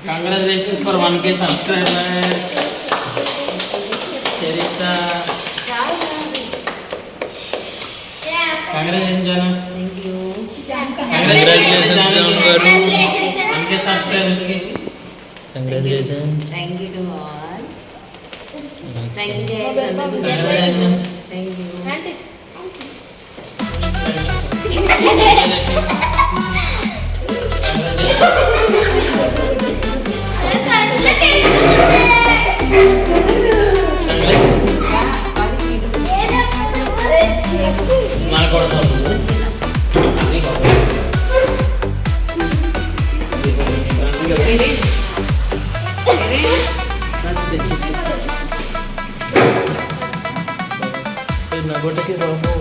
Congratulations for 1K subscribers. Charita. Congratulations, Jana. Thank you. Congratulations, Jana. 1K subscribers. Congratulations. Thank you to all. Thank you. Congratulations. Thank you. Nagotaki roho.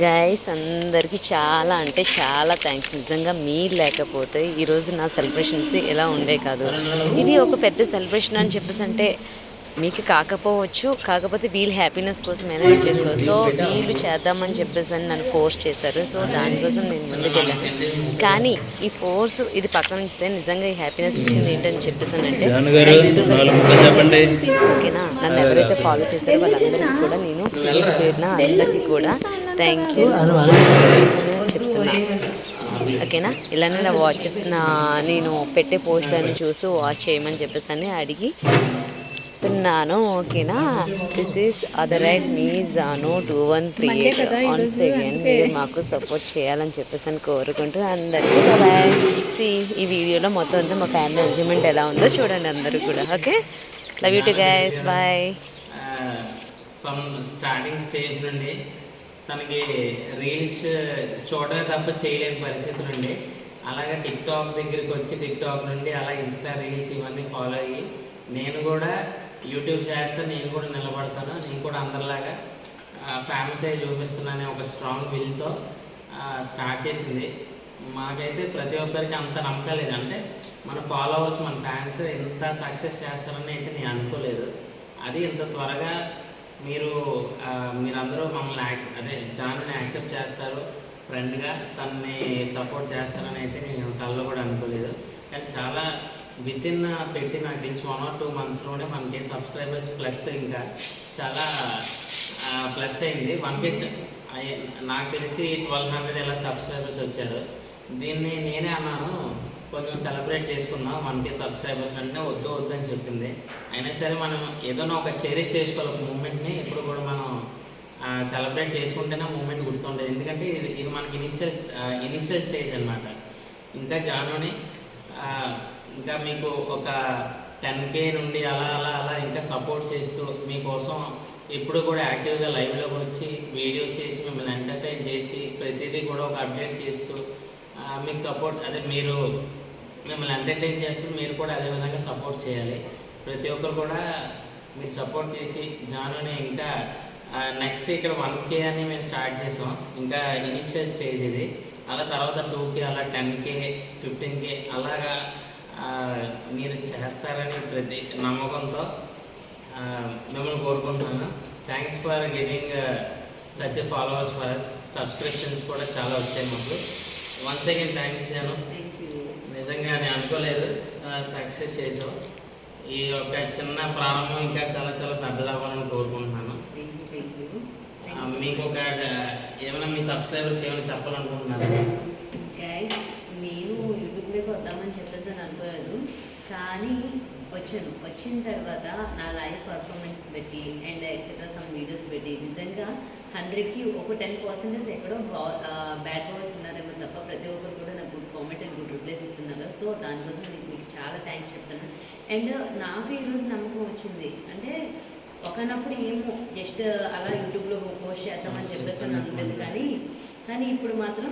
Guys అందరికీ చాలా అంటే చాలా thanks. నిజంగా మీరు లేకపోతే ఈరోజు నా సెలబ్రేషన్స్ ఎలా ఉండే కాదు. ఇది ఒక పెద్ద సెలబ్రేషన్ అని చెప్పేసి అంటే మీకు కాకపోవచ్చు, కాకపోతే వీళ్ళ హ్యాపీనెస్ కోసం ఎలా చేసుకోవచ్చు. సో వీళ్ళు చేద్దామని చెప్పేసి అని నన్ను ఫోర్స్ చేశారు. సో దానికోసం నేను ముందుకు వెళ్ళాను. కానీ ఈ ఫోర్స్ ఇది పక్కన ఉంచితే నిజంగా ఈ హ్యాపీనెస్ ఇచ్చింది ఏంటని చెప్పేసి అంటే ఓకేనా. నన్ను ఎవరైతే ఫాలో చేశారో వాళ్ళందరికీ కూడా నేను పేరు పేరున అందరికీ కూడా థ్యాంక్ యూ సో మచ్ చెప్తున్నా. ఓకేనా. ఇలానే నా వాచెస్ నేను పెట్టే పోస్టులను చూసి వాచ్ చేయమని చెప్పేసి అని అడిగి తిన్నాను. ఓకేనా. This is other right me Jaanu 2138 once again మీరు మాకు సపోర్ట్ చేయాలని చెప్పేసి అని కోరుకుంటూ అందరికీ బాయ్. సి ఈ వీడియోలో మొత్తం అంతా మా ఫ్యామిలీ ఎంజాయ్మెంట్ ఎలా ఉందో చూడండి అందరూ కూడా. Okay, love you too guys, bye. From starting stage నుండి తనకి రీల్స్ చూడమే తప్ప చేయలేని పరిస్థితి నుండి అలాగే టిక్టాక్ దగ్గరికి వచ్చి టిక్టాక్ నుండి అలా ఇన్స్టా రీల్స్ ఇవన్నీ ఫాలో అయ్యి నేను కూడా యూట్యూబ్ చేస్తే నేను కూడా నిలబడతాను, నేను కూడా అందరిలాగా ఫేమస్ అయ్యి చూపిస్తున్నానే ఒక స్ట్రాంగ్ విల్తో స్టార్ట్ చేసింది. మాకైతే ప్రతి ఒక్కరికి అంత నమ్మకం లేదు. అంటే మన ఫాలోవర్స్ మన ఫ్యాన్స్ ఇంత సక్సెస్ చేస్తారని అయితే నేను అనుకోలేదు. అది ఇంత త్వరగా మీరందరూ మమ్మల్ని జాన్ని యాక్సెప్ట్ చేస్తారు, ఫ్రెండ్గా తనని సపోర్ట్ చేస్తారని అయితే నేను తనలో కూడా అనుకోలేదు. కానీ చాలా వితిన్ పెట్టి నాకు తెలిసి 1 or 2 monthsలోనే మనకి సబ్స్క్రైబర్స్ ప్లస్ ఇంకా చాలా ప్లస్ అయింది. 1K నాకు తెలిసి 1200 ఇలా సబ్స్క్రైబర్స్ వచ్చారు. దీన్ని నేనే అన్నాను కొంచెం సెలబ్రేట్ చేసుకుందాం 1K సబ్స్క్రైబర్స్ అంటే వద్దని చెప్పింది. అయినా సరే మనం ఏదైనా ఒక చెరిష్ చేసుకోవాలి ఒక మూమెంట్ని. ఎప్పుడు కూడా మనం సెలబ్రేట్ చేసుకుంటేనే మూమెంట్ గుర్తుండేది. ఎందుకంటే ఇది మనకి ఇనిషియల్ స్టేజ్ అనమాట. ఇంకా జానుని ఇంకా మీకు ఒక 10K నుండి అలా అలా అలా ఇంకా సపోర్ట్ చేస్తూ మీకోసం ఎప్పుడు కూడా యాక్టివ్గా లైవ్లోకి వచ్చి వీడియోస్ చేసి మిమ్మల్ని ఎంటర్టైన్ చేసి ప్రతిదీ కూడా ఒక అప్డేట్ చేస్తూ మీకు సపోర్ట్ మీరు మిమ్మల్ని ఎంటర్టైన్ చేస్తూ మీరు కూడా అదేవిధంగా సపోర్ట్ చేయాలి. ప్రతి ఒక్కరు కూడా మీరు సపోర్ట్ చేసి జానుని ఇంకా నెక్స్ట్ ఇక్కడ 1K అని మేము స్టార్ట్ చేసాం. ఇంకా ఇనిషియల్ స్టేజ్ ఇది. అలా తర్వాత 2K, అలా 10K, 15K అలాగా మీరు చేస్తారని ప్రతి నమ్మకంతో మిమ్మల్ని కోరుకుంటున్నాను. Thanks for giving such followers for us. Subscriptions కూడా చాలా వచ్చాయి మాకు. Once again thanks Jaanu. నిజంగా నేను అనుకోలేదు సక్సెస్ చేసావు. ఈ యొక్క చిన్న ప్రారంభం ఇంకా చాలా చాలా పెద్దదవ్వాలని కోరుకుంటున్నాను. మీకు ఒక ఏమైనా మీ సబ్స్క్రైబర్స్ ఏమైనా చెప్పాలనుకుంటున్నారు? గైస్, నేను యూట్యూబ్లోకి వద్దామని చెప్పేసి అని అనుకోలేదు, కానీ వచ్చిన తర్వాత నా లైవ్ పర్ఫార్మెన్స్ పెట్టి అండ్ ఎక్సెట్రా సమ్ వీడియోస్ పెట్టి నిజంగా 100కి ఒక 10% ఎక్కడో బ్యాడ్ బాయ్స్ ఉన్నారేమో తప్ప ప్రతి ఒక్కరు కూడా నాకు good comment and good replies ఇస్తున్నారు. సో దానికోసం మీకు చాలా థ్యాంక్స్ చెప్తాను. అండ్ నాకు ఈరోజు నమ్మకం వచ్చింది అంటే ఒకనప్పుడు ఏమో జస్ట్ అలా యూట్యూబ్లో పోస్ట్ చేద్దామని చెప్పేసి అని అనుకోలేదు, కానీ ఇప్పుడు మాత్రం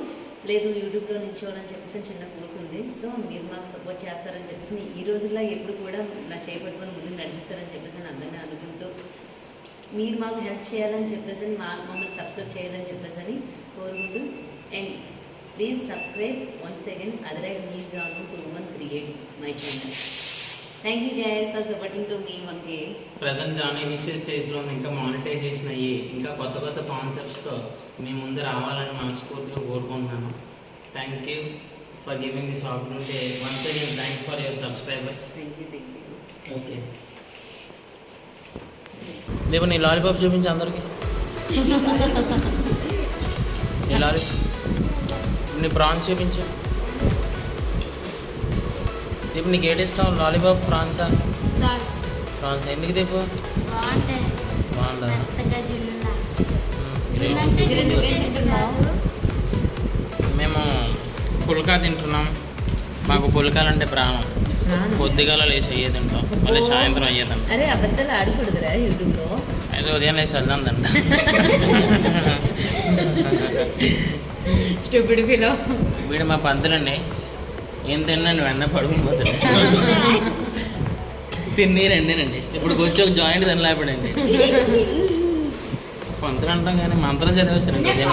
లేదు యూట్యూబ్లో నిల్చోవాలని చెప్పేసి చిన్న కోరుకుంది. సో మీరు మాకు సపోర్ట్ చేస్తారని చెప్పేసి ఈ రోజుల్లో ఎప్పుడు కూడా నా చేపట్టుకొని ముందుకు నడిపిస్తారని చెప్పేసి అందరినీ అనుకుంటూ మీరు మాకు హెల్ప్ చేయాలని చెప్పేసి మమ్మల్ని సబ్స్క్రైబ్ చేయాలని చెప్పేసి అని కోరుకుంటూ and please subscribe once again అదరైవ్ news on 2138 my channel. Thank you guys for supporting to me 1K. Present జాన్ ఇనిషియల్ స్టేజ్లో ఇంకా మానిటైజేషన్ అయ్యి ఇంకా కొత్త కొత్త కాన్సెప్ట్స్తో మీ ముందు రావాలని మనస్ఫూర్తిగా కోరుకుంటున్నాను. Thank you for giving this opportunity. Once again thanks for your subscribers. Thank you. Okay, లేవు నీ లాలీపాప్ చూపించి అందరికి. నీ లాలీ నీ ప్రాన్స్ చూపించు. దీపు నీకు ఏది ఇష్టం, లాలీపాప్ ప్రాన్సా? ప్రాన్స్. ఎందుకు దీపు బాగుంటుందా? మేము పుల్కా తింటున్నాం. మాకు పుల్కాలంటే ప్రాణం. పొద్దుగాల లేచి అయ్యే తింటాం, మళ్ళీ సాయంత్రం అయ్యే తింటాం. అరే అబద్ధాలు ఆడకూడదురా యూట్యూబ్లో. అయితే ఉదయం లేచి చల్లందంట. వీడు మా పంతులండి. ఏం తిన్నాను వెన్న పడుకుని పోతాడు. తిన్నీ రెండేనండి. ఇప్పుడు వచ్చి ఒక జాయింట్ తినలేపడండి. పంతులు అంటాం కానీ మంత్రం చదివేస్తారండి. అదే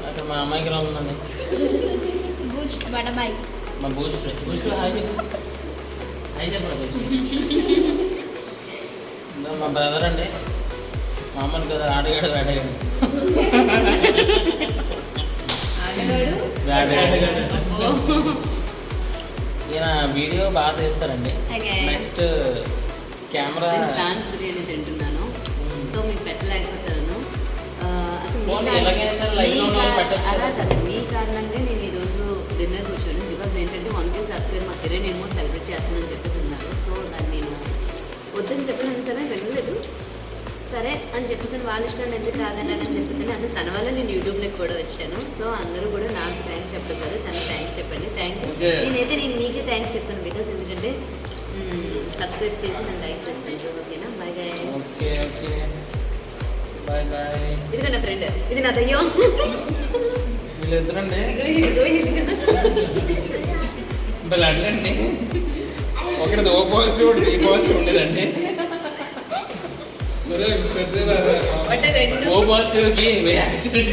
అక్కడ మా అమ్మాయికి రా ఉందండి. మా బూస్ట్ హాయ్ చెప్పండి. మా బ్రదర్ అండి. మా అమ్మని కదా ఆడగాడు వేటగాడు. ఈయన వీడియో బాగా తీస్తారండి. Next camera. ప్రాన్స్ బిర్యానీ తింటున్నాను, సో మీకు పెట్టలేకపోతాను. అసలు అలా కదా మీ కారణంగా నేను ఈరోజు డిన్నర్ కూర్చోను. బికాస్ ఏంటంటే 1K సబ్స్క్రైబ్ మా కిరణ్ ఏమో సెలబ్రేట్ చేస్తానని చెప్పేసి ఉన్నారు. సో దాన్ని నేను వద్దని చెప్పినా సరే వినలేదు. సరే అని చెప్పేసి వాళ్ళ ఇష్టాన్ని ఎందుకు కాదనాలని చెప్పేసి అసలు తన వల్ల నేను యూట్యూబ్లోకి కూడా వచ్చాను. సో అందరూ కూడా నాకు థ్యాంక్స్ చెప్పడం కాదు, తనకు థ్యాంక్స్ చెప్పండి. నేను మీకే థ్యాంక్స్ చెప్తాను. బికాస్ ఎందుకంటే సబ్స్క్రైబ్ చేసి నన్ను లైక్ చేస్తాను. ఓకేనా? Bye guys. Okay bye bye. ఇదిగో నా ఫ్రెండ్, ఇది నా దయ్యం. వీళ్ళిద్దరండి అండి. ఒకటి ఓ పాజిటివ్ ఈ పాజిటివ్ ఉండేదండి. ఓ పాజిటివ్కి యాక్సిడెంట్